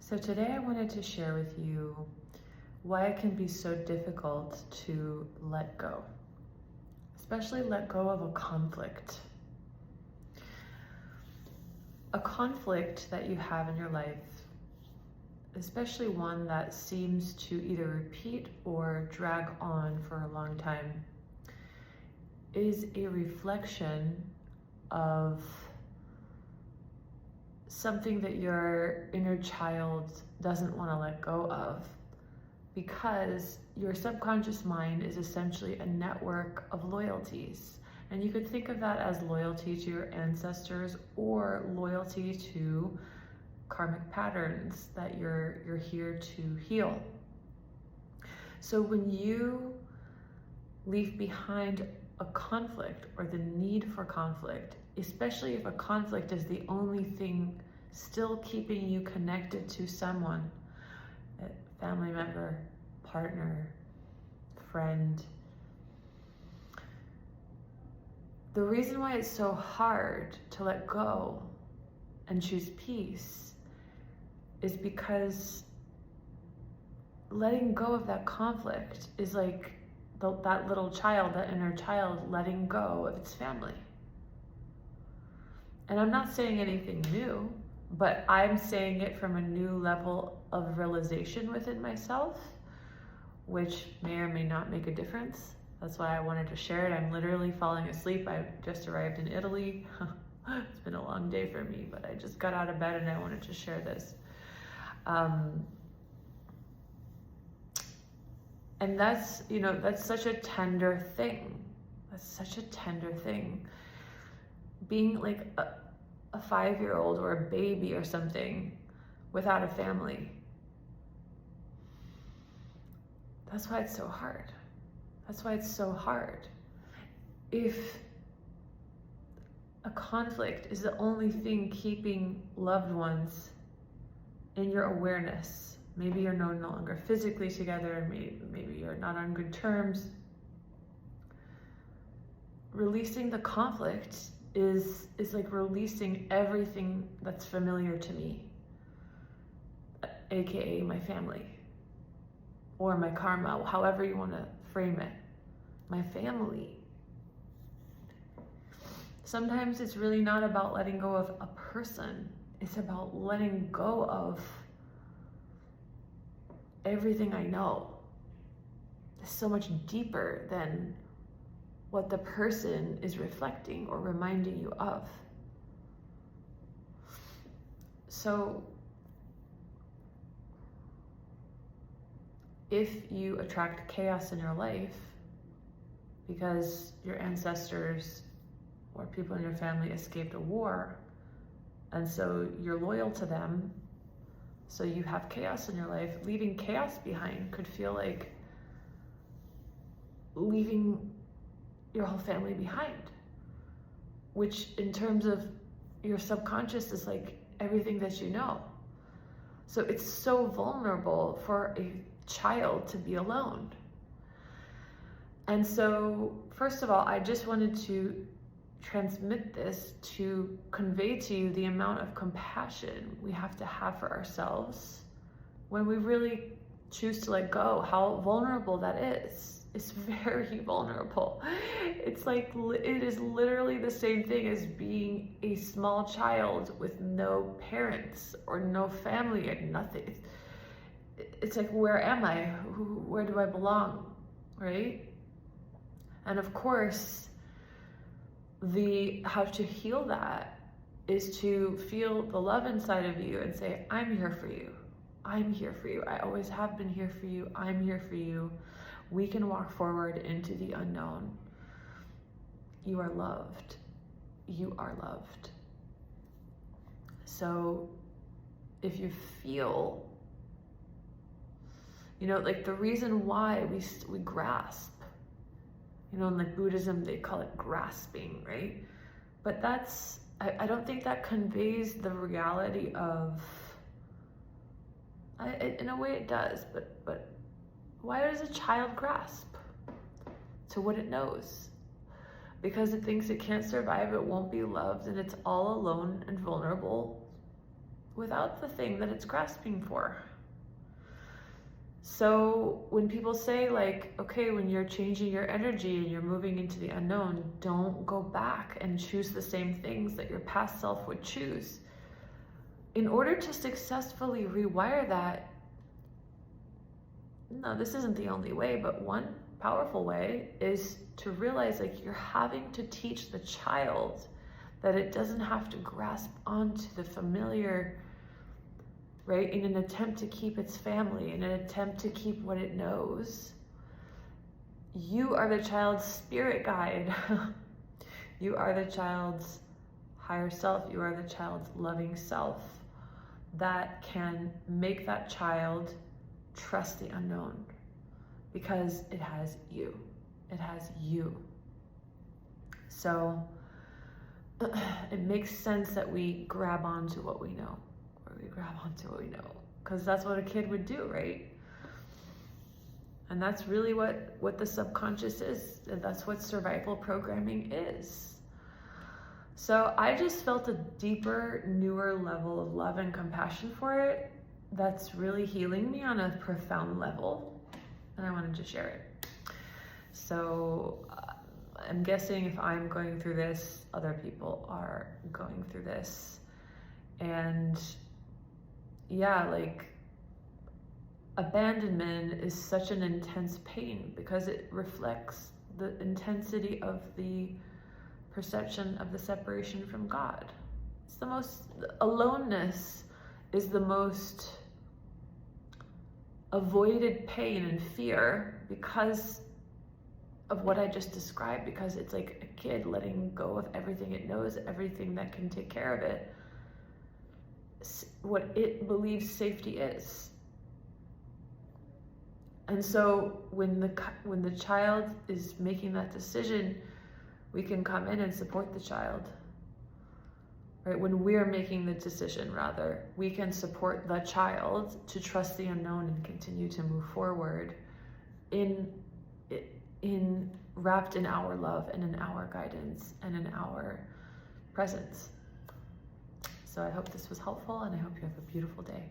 So today I wanted to share with you why it can be so difficult to let go, especially let go of a conflict. A conflict that you have in your life, especially one that seems to either repeat or drag on for a long time, is a reflection of something that your inner child doesn't want to let go of, because your subconscious mind is essentially a network of loyalties. And you could think of that as loyalty to your ancestors or loyalty to karmic patterns that you're here to heal. So when you leave behind a conflict or the need for conflict, especially if a conflict is the only thing still keeping you connected to someone, a family member, partner, friend. The reason why it's so hard to let go and choose peace is because letting go of that conflict is like that little child, that inner child, letting go of its family. And I'm not saying anything new, but I'm saying it from a new level of realization within myself, which may or may not make a difference. That's why I wanted to share it. I'm literally falling asleep. I just arrived in Italy. It's been a long day for me, but I just got out of bed and I wanted to share this. And that's such a tender thing. That's such a tender thing. Being like a 5-year-old or a baby or something without a family. That's why it's so hard. That's why it's so hard. If a conflict is the only thing keeping loved ones in your awareness, maybe you're no longer physically together, maybe you're not on good terms, releasing the conflict is like releasing everything that's familiar to me, aka my family or my karma, however you want to frame it. My family. Sometimes it's really not about letting go of a person, it's about letting go of everything I know. It's so much deeper than what the person is reflecting or reminding you of. So if you attract chaos in your life because your ancestors or people in your family escaped a war, and so you're loyal to them, so you have chaos in your life, leaving chaos behind could feel like leaving your whole family behind, which in terms of your subconscious is like everything that you know. So it's so vulnerable for a child to be alone. And so, first of all, I just wanted to transmit this to convey to you the amount of compassion we have to have for ourselves when we really choose to let go, how vulnerable that is. It's very vulnerable. It's like, it is literally the same thing as being a small child with no parents or no family or nothing. It's like, where am I? Where do I belong, right? And of course, how to heal that is to feel the love inside of you and say, I'm here for you. I'm here for you. I always have been here for you. I'm here for you. We can walk forward into the unknown. You are loved. You are loved. So if you feel, like the reason why we grasp, in like Buddhism, they call it grasping, right? But I don't think that conveys the reality of, in a way it does, but why does a child grasp to what it knows? Because it thinks it can't survive, it won't be loved, and it's all alone and vulnerable. without the thing that it's grasping for. So when people say like, okay, when you're changing your energy and you're moving into the unknown, don't go back and choose the same things that your past self would choose. In order to successfully rewire that, no, this isn't the only way, but one powerful way is to realize like you're having to teach the child that it doesn't have to grasp onto the familiar, right? In an attempt to keep its family, in an attempt to keep what it knows. You are the child's spirit guide. You are the child's higher self. You are the child's loving self that can make that child trust the unknown because it has you. It has you. So it makes sense that we grab onto what we know. We grab onto what we know because that's what a kid would do, right? And that's really what the subconscious is. And that's what survival programming is. So I just felt a deeper, newer level of love and compassion for it that's really healing me on a profound level, and I wanted to share it. So I'm guessing if I'm going through this, other people are going through this. And yeah, like abandonment is such an intense pain because it reflects the intensity of the perception of the separation from God. It's the most, aloneness is the most avoided pain and fear because of what I just described, because it's like a kid letting go of everything it knows, everything that can take care of it, what it believes safety is. And so when the child is making that decision, we can come in and support the child. Right? When we're making the decision, rather, we can support the child to trust the unknown and continue to move forward in wrapped in our love and in our guidance and in our presence. So I hope this was helpful, and I hope you have a beautiful day.